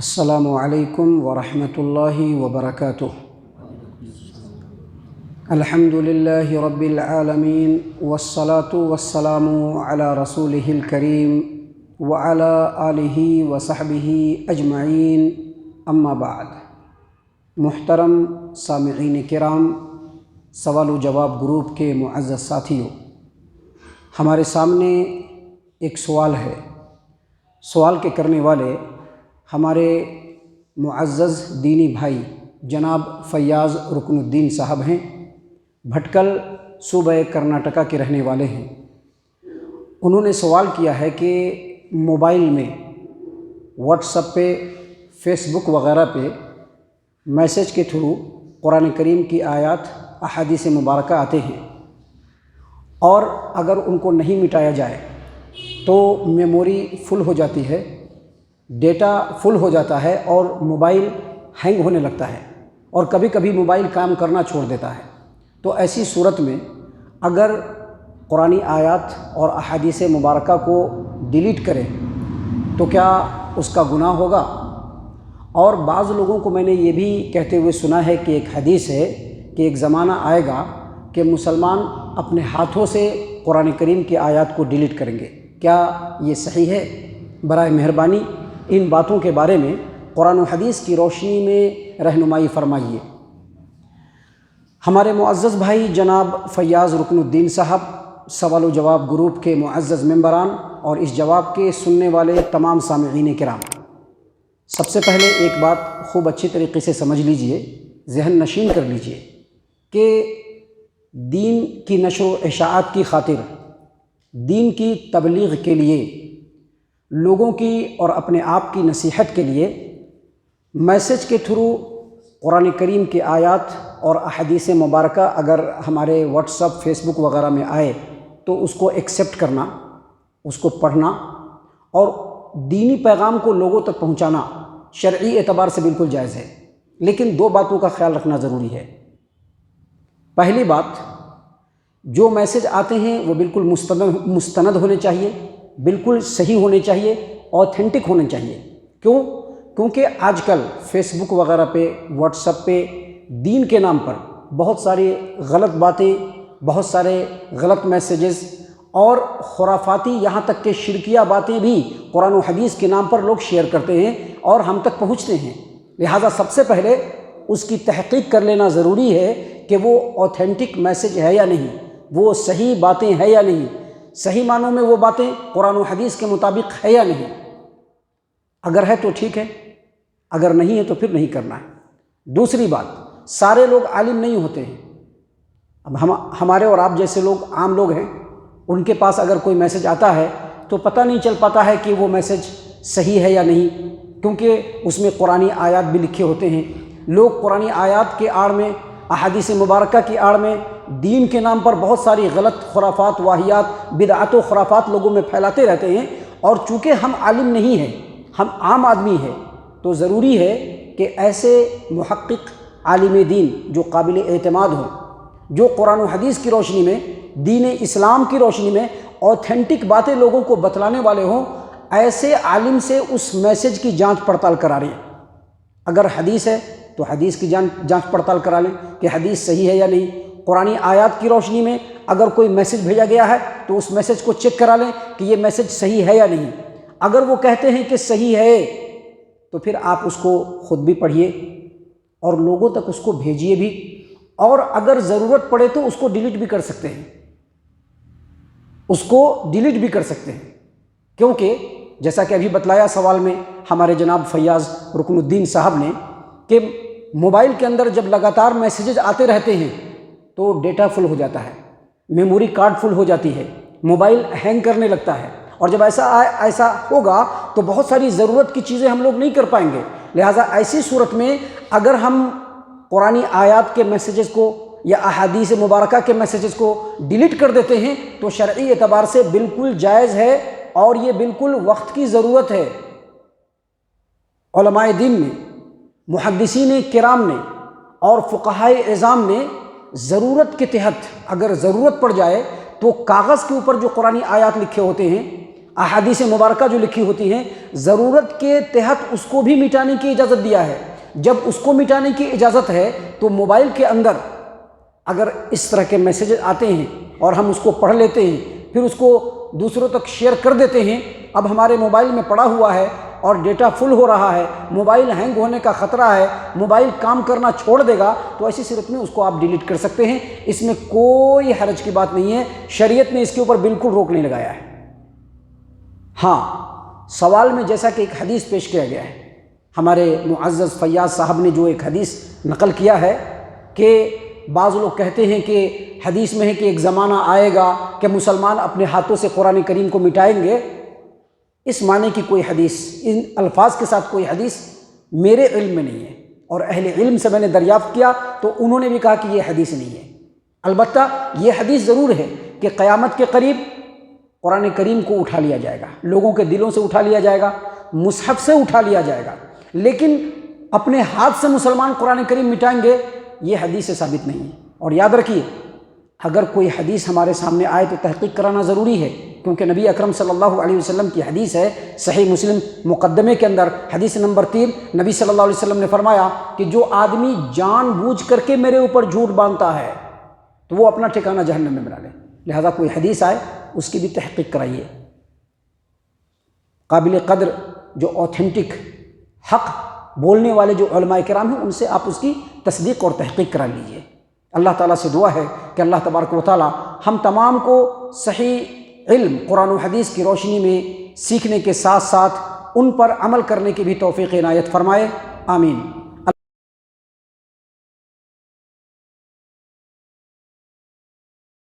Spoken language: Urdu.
السلام علیکم ورحمۃ اللہ وبرکاتہ۔ الحمد للہ رب العالمین والصلاة والسلام علی رسولہ الکریم وعلی آلہ وصحبہ اجمعین، اما بعد۔ محترم سامعین کرام، سوال و جواب گروپ کے معزز ساتھیوں، ہمارے سامنے ایک سوال ہے۔ سوال کے کرنے والے ہمارے معزز دینی بھائی جناب فیاض رکن الدین صاحب ہیں، بھٹکل صوبہ کرناٹکا کے رہنے والے ہیں۔ انہوں نے سوال کیا ہے کہ موبائل میں واٹس ایپ پہ، فیس بک وغیرہ پہ میسیج کے تھرو قرآن کریم کی آیات، احادیث مبارکہ آتے ہیں، اور اگر ان کو نہیں مٹایا جائے تو میموری فل ہو جاتی ہے، ڈیٹا فل ہو جاتا ہے اور موبائل ہینگ ہونے لگتا ہے، اور کبھی کبھی موبائل کام کرنا چھوڑ دیتا ہے۔ تو ایسی صورت میں اگر قرآنی آیات اور احادیث مبارکہ کو ڈیلیٹ کرے تو کیا اس کا گناہ ہوگا؟ اور بعض لوگوں کو میں نے یہ بھی کہتے ہوئے سنا ہے کہ ایک حدیث ہے کہ ایک زمانہ آئے گا کہ مسلمان اپنے ہاتھوں سے قرآن کریم کی آیات کو ڈیلیٹ کریں گے۔ کیا یہ صحیح ہے؟ برائے مہربانی ان باتوں کے بارے میں قرآن و حدیث کی روشنی میں رہنمائی فرمائیے۔ ہمارے معزز بھائی جناب فیاض رکن الدین صاحب، سوال و جواب گروپ کے معزز ممبران اور اس جواب کے سننے والے تمام سامعین کرام، سب سے پہلے ایک بات خوب اچھی طریقے سے سمجھ لیجئے، ذہن نشین کر لیجئے کہ دین کی نشر و اشاعت کی خاطر، دین کی تبلیغ کے لیے، لوگوں کی اور اپنے آپ کی نصیحت کے لیے میسیج کے تھرو قرآن کریم کی آیات اور احادیث مبارکہ اگر ہمارے واٹس ایپ، فیس بک وغیرہ میں آئے تو اس کو ایکسیپٹ کرنا، اس کو پڑھنا اور دینی پیغام کو لوگوں تک پہنچانا شرعی اعتبار سے بالکل جائز ہے، لیکن دو باتوں کا خیال رکھنا ضروری ہے۔ پہلی بات، جو میسیج آتے ہیں وہ بالکل مستند ہونے چاہیے، بالکل صحیح ہونے چاہیے، اوتھینٹک ہونے چاہیے۔ کیونکہ آج کل فیس بک وغیرہ پہ، واٹس ایپ پہ دین کے نام پر بہت ساری غلط باتیں، بہت سارے غلط میسیجز اور خرافاتی، یہاں تک کہ شرکیہ باتیں بھی قرآن و حدیث کے نام پر لوگ شیئر کرتے ہیں اور ہم تک پہنچتے ہیں۔ لہٰذا سب سے پہلے اس کی تحقیق کر لینا ضروری ہے کہ وہ اوتھینٹک میسیج ہے یا نہیں، وہ صحیح باتیں ہیں یا نہیں، صحیح معنوں میں وہ باتیں قرآن و حدیث کے مطابق ہے یا نہیں۔ اگر ہے تو ٹھیک ہے، اگر نہیں ہے تو پھر نہیں کرنا ہے۔ دوسری بات، سارے لوگ عالم نہیں ہوتے ہیں۔ اب ہمارے اور آپ جیسے لوگ عام لوگ ہیں، ان کے پاس اگر کوئی میسیج آتا ہے تو پتہ نہیں چل پاتا ہے کہ وہ میسیج صحیح ہے یا نہیں، کیونکہ اس میں قرآنی آیات بھی لکھے ہوتے ہیں۔ لوگ قرآنی آیات کے آڑ میں، احادیث مبارکہ کی آڑ میں دین کے نام پر بہت ساری غلط خرافات، واہیات، بدعات و خرافات لوگوں میں پھیلاتے رہتے ہیں، اور چونکہ ہم عالم نہیں ہیں، ہم عام آدمی ہیں، تو ضروری ہے کہ ایسے محقق عالم دین جو قابل اعتماد ہوں، جو قرآن و حدیث کی روشنی میں، دین اسلام کی روشنی میں اوتھینٹک باتیں لوگوں کو بتلانے والے ہوں، ایسے عالم سے اس میسیج کی جانچ پڑتال کرا لیں۔ اگر حدیث ہے تو حدیث کی جانچ پڑتال کرا لیں کہ حدیث صحیح ہے یا نہیں۔ قرآنی آیات کی روشنی میں اگر کوئی میسیج بھیجا گیا ہے تو اس میسیج کو چیک کرا لیں کہ یہ میسیج صحیح ہے یا نہیں۔ اگر وہ کہتے ہیں کہ صحیح ہے تو پھر آپ اس کو خود بھی پڑھیے اور لوگوں تک اس کو بھیجیے بھی، اور اگر ضرورت پڑے تو اس کو ڈیلیٹ بھی کر سکتے ہیں، اس کو ڈیلیٹ بھی کر سکتے ہیں، کیونکہ جیسا کہ ابھی بتلایا سوال میں ہمارے جناب فیاض رکن الدین صاحب نے کہ موبائل کے اندر جب لگاتار میسیجز آتے رہتے ہیں تو ڈیٹا فل ہو جاتا ہے، میموری کارڈ فل ہو جاتی ہے، موبائل ہینگ کرنے لگتا ہے، اور جب ایسا ہوگا تو بہت ساری ضرورت کی چیزیں ہم لوگ نہیں کر پائیں گے۔ لہٰذا ایسی صورت میں اگر ہم قرآنی آیات کے میسیجز کو یا احادیث مبارکہ کے میسیجز کو ڈیلیٹ کر دیتے ہیں تو شرعی اعتبار سے بالکل جائز ہے، اور یہ بالکل وقت کی ضرورت ہے۔ علماء دین نے، محدثین کرام نے اور فقہائے اعظام نے ضرورت کے تحت، اگر ضرورت پڑ جائے تو کاغذ کے اوپر جو قرآنی آیات لکھے ہوتے ہیں احادیث مبارکہ جو لکھی ہوتی ہیں ضرورت کے تحت اس کو بھی مٹانے کی اجازت دیا ہے۔ جب اس کو مٹانے کی اجازت ہے تو موبائل کے اندر اگر اس طرح کے میسیجز آتے ہیں اور ہم اس کو پڑھ لیتے ہیں، پھر اس کو دوسروں تک شیئر کر دیتے ہیں، اب ہمارے موبائل میں پڑا ہوا ہے اور ڈیٹا فل ہو رہا ہے، موبائل ہینگ ہونے کا خطرہ ہے، موبائل کام کرنا چھوڑ دے گا، تو ایسی صورت میں اس کو آپ ڈیلیٹ کر سکتے ہیں۔ اس میں کوئی حرج کی بات نہیں ہے، شریعت نے اس کے اوپر بالکل روک نہیں لگایا ہے۔ ہاں، سوال میں جیسا کہ ایک حدیث پیش کیا گیا ہے، ہمارے معزز فیاض صاحب نے جو ایک حدیث نقل کیا ہے کہ بعض لوگ کہتے ہیں کہ حدیث میں ہے کہ ایک زمانہ آئے گا کہ مسلمان اپنے ہاتھوں سے قرآن کریم کو مٹائیں گے۔ اس معنی کی کوئی حدیث، ان الفاظ کے ساتھ کوئی حدیث میرے علم میں نہیں ہے، اور اہل علم سے میں نے دریافت کیا تو انہوں نے بھی کہا کہ یہ حدیث نہیں ہے۔ البتہ یہ حدیث ضرور ہے کہ قیامت کے قریب قرآن کریم کو اٹھا لیا جائے گا، لوگوں کے دلوں سے اٹھا لیا جائے گا، مصحف سے اٹھا لیا جائے گا، لیکن اپنے ہاتھ سے مسلمان قرآن کریم مٹائیں گے، یہ حدیث سے ثابت نہیں ہے۔ اور یاد رکھیے، اگر کوئی حدیث ہمارے سامنے آئے تو تحقیق کرانا ضروری ہے، کیونکہ نبی اکرم صلی اللہ علیہ وسلم کی حدیث ہے، صحیح مسلم مقدمے کے اندر حدیث نمبر 3، نبی صلی اللہ علیہ وسلم نے فرمایا کہ جو آدمی جان بوجھ کر کے میرے اوپر جھوٹ باندھتا ہے تو وہ اپنا ٹھکانہ جہنم میں بنا لے۔ لہذا کوئی حدیث آئے اس کی بھی تحقیق کرائیے۔ قابل قدر جو اوتھینٹک حق بولنے والے جو علماء کرام ہیں، ان سے آپ اس کی تصدیق اور تحقیق کرا لیجیے۔ اللہ تعالیٰ سے دعا ہے کہ اللہ تبارک و تعالیٰ ہم تمام کو صحیح علم قرآن و حدیث کی روشنی میں سیکھنے کے ساتھ ساتھ ان پر عمل کرنے کی بھی توفیق عنایت فرمائے، آمین۔